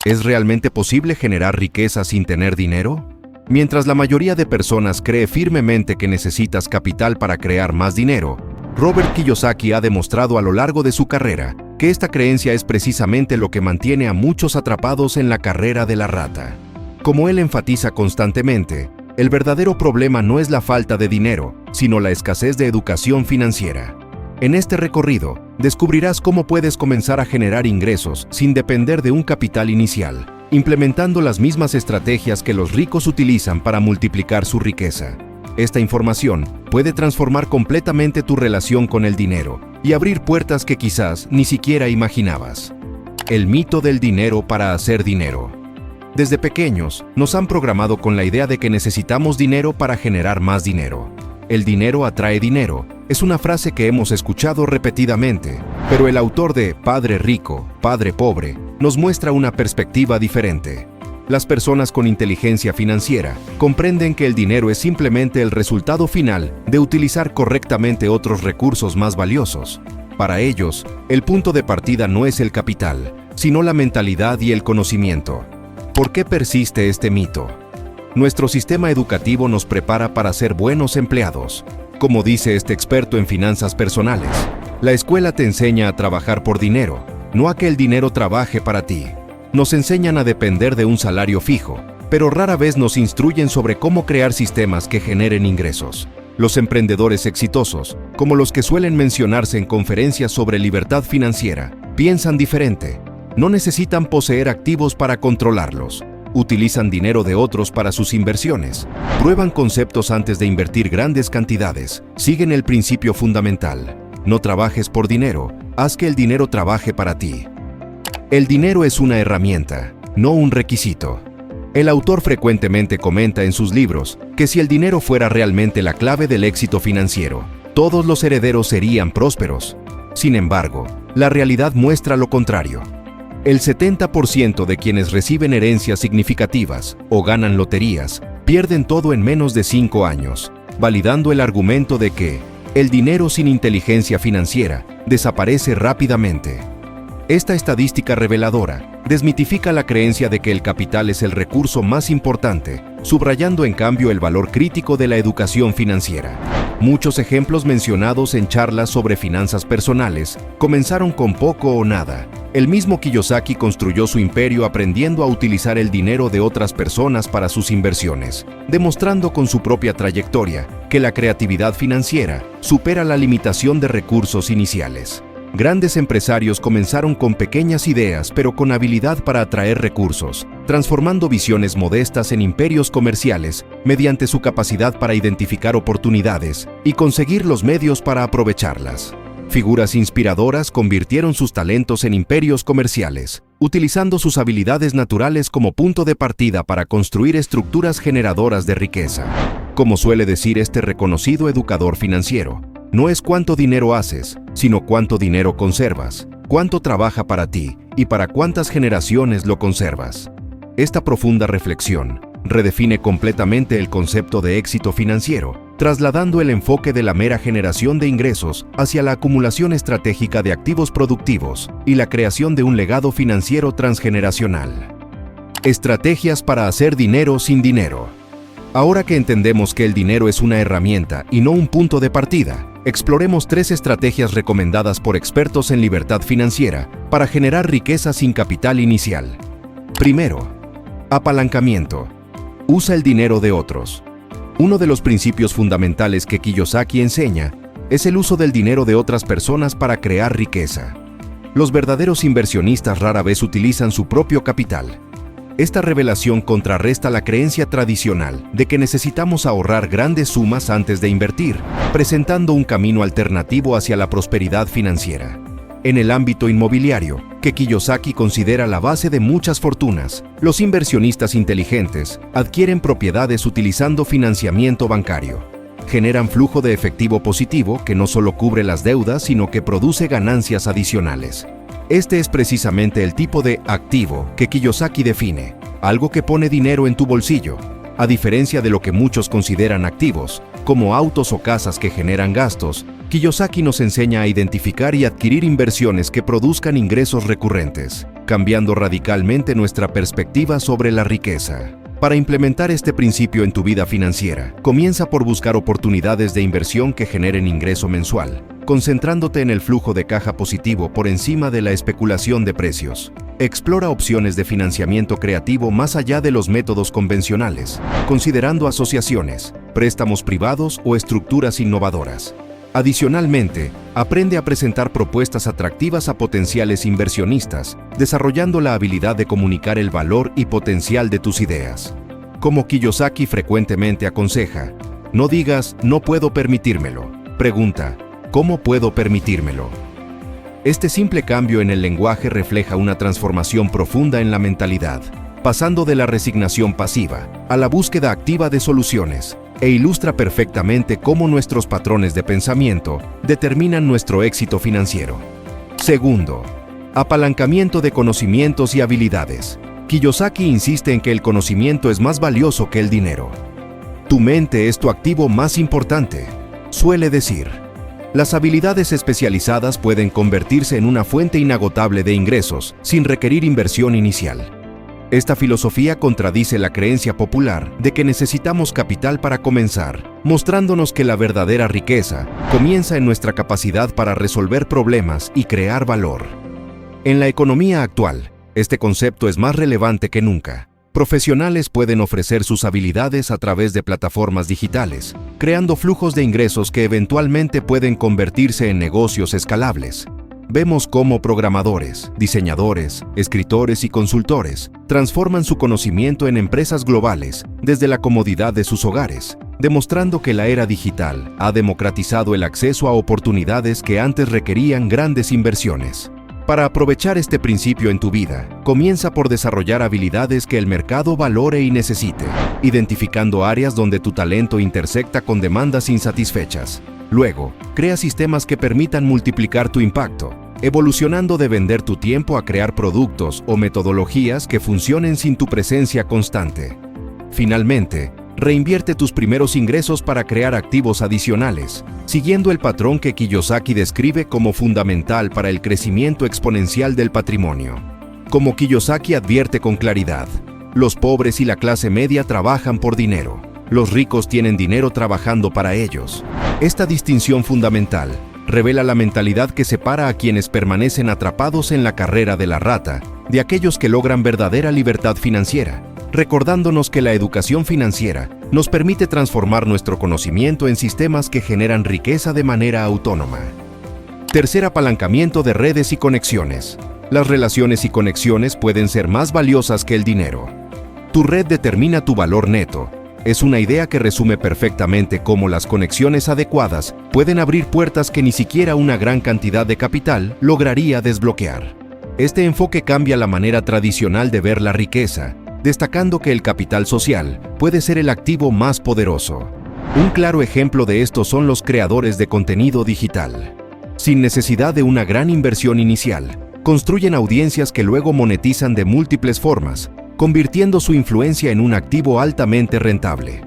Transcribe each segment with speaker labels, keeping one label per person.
Speaker 1: ¿Es realmente posible generar riqueza sin tener dinero? Mientras la mayoría de personas cree firmemente que necesitas capital para crear más dinero, Robert Kiyosaki ha demostrado a lo largo de su carrera que esta creencia es precisamente lo que mantiene a muchos atrapados en la carrera de la rata. Como él enfatiza constantemente, el verdadero problema no es la falta de dinero, sino la escasez de educación financiera. En este recorrido, descubrirás cómo puedes comenzar a generar ingresos sin depender de un capital inicial, implementando las mismas estrategias que los ricos utilizan para multiplicar su riqueza. Esta información puede transformar completamente tu relación con el dinero y abrir puertas que quizás ni siquiera imaginabas. El mito del dinero para hacer dinero. Desde pequeños, nos han programado con la idea de que necesitamos dinero para generar más dinero. El dinero atrae dinero es una frase que hemos escuchado repetidamente, pero el autor de Padre Rico, Padre Pobre nos muestra una perspectiva diferente. Las personas con inteligencia financiera comprenden que el dinero es simplemente el resultado final de utilizar correctamente otros recursos más valiosos. Para ellos, el punto de partida no es el capital, sino la mentalidad y el conocimiento. ¿Por qué persiste este mito? Nuestro sistema educativo nos prepara para ser buenos empleados. Como dice este experto en finanzas personales, la escuela te enseña a trabajar por dinero, no a que el dinero trabaje para ti. Nos enseñan a depender de un salario fijo, pero rara vez nos instruyen sobre cómo crear sistemas que generen ingresos. Los emprendedores exitosos, como los que suelen mencionarse en conferencias sobre libertad financiera, piensan diferente. No necesitan poseer activos para controlarlos. Utilizan dinero de otros para sus inversiones. Prueban conceptos antes de invertir grandes cantidades. Siguen el principio fundamental. No trabajes por dinero, haz que el dinero trabaje para ti. El dinero es una herramienta, no un requisito. El autor frecuentemente comenta en sus libros que si el dinero fuera realmente la clave del éxito financiero, todos los herederos serían prósperos. Sin embargo, la realidad muestra lo contrario. El 70% de quienes reciben herencias significativas o ganan loterías pierden todo en menos de 5 años, validando el argumento de que el dinero sin inteligencia financiera desaparece rápidamente. Esta estadística reveladora desmitifica la creencia de que el capital es el recurso más importante, subrayando en cambio el valor crítico de la educación financiera. Muchos ejemplos mencionados en charlas sobre finanzas personales comenzaron con poco o nada. El mismo Kiyosaki construyó su imperio aprendiendo a utilizar el dinero de otras personas para sus inversiones, demostrando con su propia trayectoria que la creatividad financiera supera la limitación de recursos iniciales. Grandes empresarios comenzaron con pequeñas ideas pero con habilidad para atraer recursos, transformando visiones modestas en imperios comerciales mediante su capacidad para identificar oportunidades y conseguir los medios para aprovecharlas. Figuras inspiradoras convirtieron sus talentos en imperios comerciales, utilizando sus habilidades naturales como punto de partida para construir estructuras generadoras de riqueza. Como suele decir este reconocido educador financiero, no es cuánto dinero haces, sino cuánto dinero conservas, cuánto trabaja para ti y para cuántas generaciones lo conservas. Esta profunda reflexión redefine completamente el concepto de éxito financiero, trasladando el enfoque de la mera generación de ingresos hacia la acumulación estratégica de activos productivos y la creación de un legado financiero transgeneracional. Estrategias para hacer dinero sin dinero. Ahora que entendemos que el dinero es una herramienta y no un punto de partida, exploremos 3 estrategias recomendadas por expertos en libertad financiera para generar riqueza sin capital inicial. Primero, apalancamiento. Usa el dinero de otros. Uno de los principios fundamentales que Kiyosaki enseña es el uso del dinero de otras personas para crear riqueza. Los verdaderos inversionistas rara vez utilizan su propio capital. Esta revelación contrarresta la creencia tradicional de que necesitamos ahorrar grandes sumas antes de invertir, presentando un camino alternativo hacia la prosperidad financiera. En el ámbito inmobiliario, que Kiyosaki considera la base de muchas fortunas, los inversionistas inteligentes adquieren propiedades utilizando financiamiento bancario. Generan flujo de efectivo positivo que no solo cubre las deudas, sino que produce ganancias adicionales. Este es precisamente el tipo de activo que Kiyosaki define, algo que pone dinero en tu bolsillo. A diferencia de lo que muchos consideran activos, como autos o casas que generan gastos, Kiyosaki nos enseña a identificar y adquirir inversiones que produzcan ingresos recurrentes. cambiando radicalmente nuestra perspectiva sobre la riqueza. Para implementar este principio en tu vida financiera, comienza por buscar oportunidades de inversión que generen ingreso mensual, concentrándote en el flujo de caja positivo por encima de la especulación de precios. Explora opciones de financiamiento creativo más allá de los métodos convencionales, considerando asociaciones, préstamos privados o estructuras innovadoras. Adicionalmente, aprende a presentar propuestas atractivas a potenciales inversionistas, desarrollando la habilidad de comunicar el valor y potencial de tus ideas. Como Kiyosaki frecuentemente aconseja, no digas "no puedo permitírmelo", pregunta "¿cómo puedo permitírmelo?". Este simple cambio en el lenguaje refleja una transformación profunda en la mentalidad, pasando de la resignación pasiva a la búsqueda activa de soluciones, e ilustra perfectamente cómo nuestros patrones de pensamiento determinan nuestro éxito financiero. Segundo, apalancamiento de conocimientos y habilidades. Kiyosaki insiste en que el conocimiento es más valioso que el dinero. Tu mente es tu activo más importante, suele decir. Las habilidades especializadas pueden convertirse en una fuente inagotable de ingresos sin requerir inversión inicial. Esta filosofía contradice la creencia popular de que necesitamos capital para comenzar, mostrándonos que la verdadera riqueza comienza en nuestra capacidad para resolver problemas y crear valor. En la economía actual, este concepto es más relevante que nunca. Profesionales pueden ofrecer sus habilidades a través de plataformas digitales, creando flujos de ingresos que eventualmente pueden convertirse en negocios escalables. Vemos cómo programadores, diseñadores, escritores y consultores transforman su conocimiento en empresas globales desde la comodidad de sus hogares, demostrando que la era digital ha democratizado el acceso a oportunidades que antes requerían grandes inversiones. Para aprovechar este principio en tu vida, comienza por desarrollar habilidades que el mercado valore y necesite, identificando áreas donde tu talento intersecta con demandas insatisfechas. Luego, crea sistemas que permitan multiplicar tu impacto, evolucionando de vender tu tiempo a crear productos o metodologías que funcionen sin tu presencia constante. Finalmente, reinvierte tus primeros ingresos para crear activos adicionales, siguiendo el patrón que Kiyosaki describe como fundamental para el crecimiento exponencial del patrimonio. Como Kiyosaki advierte con claridad, los pobres y la clase media trabajan por dinero. Los ricos tienen dinero trabajando para ellos. Esta distinción fundamental revela la mentalidad que separa a quienes permanecen atrapados en la carrera de la rata de aquellos que logran verdadera libertad financiera, recordándonos que la educación financiera nos permite transformar nuestro conocimiento en sistemas que generan riqueza de manera autónoma. Tercer apalancamiento de redes y conexiones. Las relaciones y conexiones pueden ser más valiosas que el dinero. Tu red determina tu valor neto. Es una idea que resume perfectamente cómo las conexiones adecuadas pueden abrir puertas que ni siquiera una gran cantidad de capital lograría desbloquear. Este enfoque cambia la manera tradicional de ver la riqueza, destacando que el capital social puede ser el activo más poderoso. Un claro ejemplo de esto son los creadores de contenido digital. Sin necesidad de una gran inversión inicial, construyen audiencias que luego monetizan de múltiples formas, convirtiendo su influencia en un activo altamente rentable.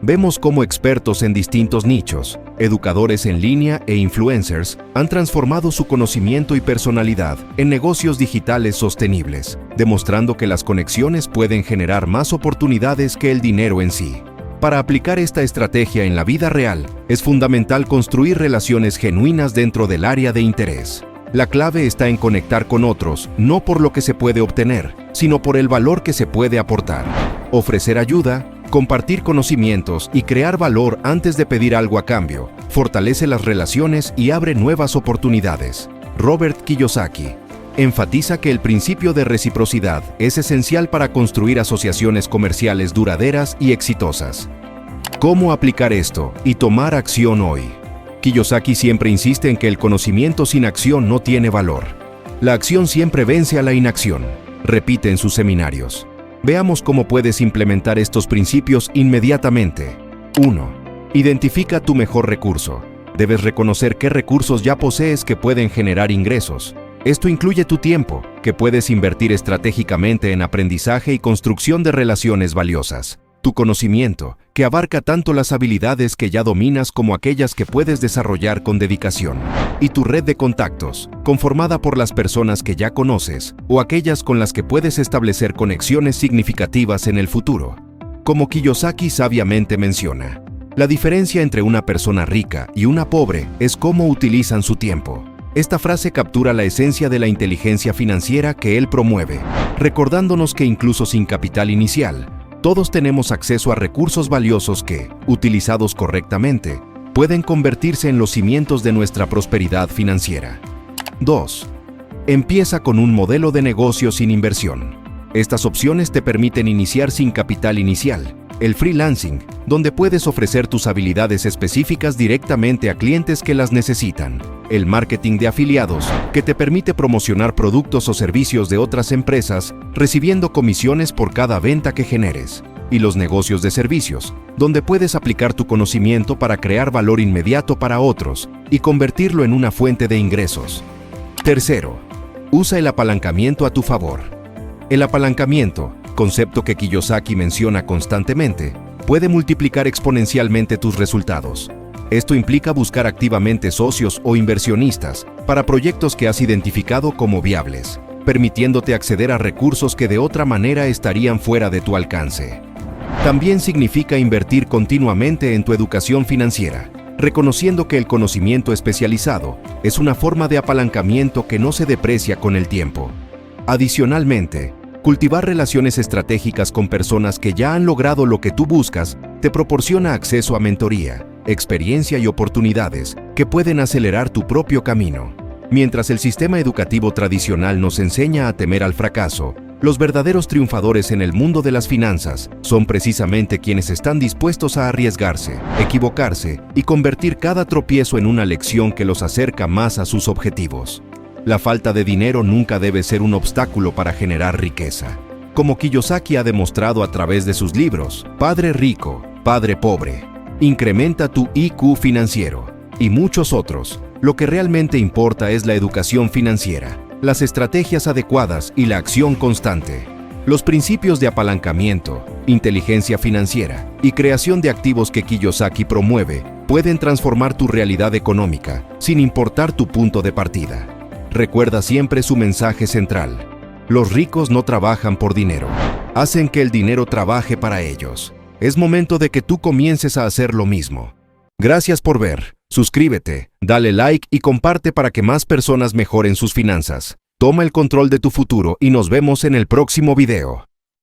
Speaker 1: Vemos cómo expertos en distintos nichos, educadores en línea e influencers han transformado su conocimiento y personalidad en negocios digitales sostenibles, demostrando que las conexiones pueden generar más oportunidades que el dinero en sí. Para aplicar esta estrategia en la vida real, es fundamental construir relaciones genuinas dentro del área de interés. La clave está en conectar con otros, no por lo que se puede obtener, sino por el valor que se puede aportar. Ofrecer ayuda, compartir conocimientos y crear valor antes de pedir algo a cambio, fortalece las relaciones y abre nuevas oportunidades. Robert Kiyosaki enfatiza que el principio de reciprocidad es esencial para construir asociaciones comerciales duraderas y exitosas. ¿Cómo aplicar esto y tomar acción hoy? Kiyosaki siempre insiste en que el conocimiento sin acción no tiene valor. La acción siempre vence a la inacción, repite en sus seminarios. Veamos cómo puedes implementar estos principios inmediatamente. 1. Identifica tu mejor recurso. Debes reconocer qué recursos ya posees que pueden generar ingresos. Esto incluye tu tiempo, que puedes invertir estratégicamente en aprendizaje y construcción de relaciones valiosas. Tu conocimiento, que abarca tanto las habilidades que ya dominas como aquellas que puedes desarrollar con dedicación. Y tu red de contactos, conformada por las personas que ya conoces o aquellas con las que puedes establecer conexiones significativas en el futuro. Como Kiyosaki sabiamente menciona, la diferencia entre una persona rica y una pobre es cómo utilizan su tiempo. Esta frase captura la esencia de la inteligencia financiera que él promueve, recordándonos que incluso sin capital inicial, todos tenemos acceso a recursos valiosos que, utilizados correctamente, pueden convertirse en los cimientos de nuestra prosperidad financiera. 2. Empieza con un modelo de negocio sin inversión. Estas opciones te permiten iniciar sin capital inicial, el freelancing, donde puedes ofrecer tus habilidades específicas directamente a clientes que las necesitan, el marketing de afiliados, que te permite promocionar productos o servicios de otras empresas, recibiendo comisiones por cada venta que generes, y los negocios de servicios, donde puedes aplicar tu conocimiento para crear valor inmediato para otros y convertirlo en una fuente de ingresos. Tercero, usa el apalancamiento a tu favor. El apalancamiento, concepto que Kiyosaki menciona constantemente, puede multiplicar exponencialmente tus resultados. Esto implica buscar activamente socios o inversionistas para proyectos que has identificado como viables, permitiéndote acceder a recursos que de otra manera estarían fuera de tu alcance. También significa invertir continuamente en tu educación financiera, reconociendo que el conocimiento especializado es una forma de apalancamiento que no se deprecia con el tiempo. Adicionalmente, cultivar relaciones estratégicas con personas que ya han logrado lo que tú buscas te proporciona acceso a mentoría, experiencia y oportunidades que pueden acelerar tu propio camino. Mientras el sistema educativo tradicional nos enseña a temer al fracaso, los verdaderos triunfadores en el mundo de las finanzas son precisamente quienes están dispuestos a arriesgarse, equivocarse y convertir cada tropiezo en una lección que los acerca más a sus objetivos. La falta de dinero nunca debe ser un obstáculo para generar riqueza. Como Kiyosaki ha demostrado a través de sus libros, Padre Rico, Padre Pobre, Incrementa tu IQ financiero y muchos otros, lo que realmente importa es la educación financiera, las estrategias adecuadas y la acción constante. Los principios de apalancamiento, inteligencia financiera y creación de activos que Kiyosaki promueve pueden transformar tu realidad económica, sin importar tu punto de partida. Recuerda siempre su mensaje central. Los ricos no trabajan por dinero, hacen que el dinero trabaje para ellos. Es momento de que tú comiences a hacer lo mismo. Gracias por ver. Suscríbete, dale like y comparte para que más personas mejoren sus finanzas. Toma el control de tu futuro y nos vemos en el próximo video.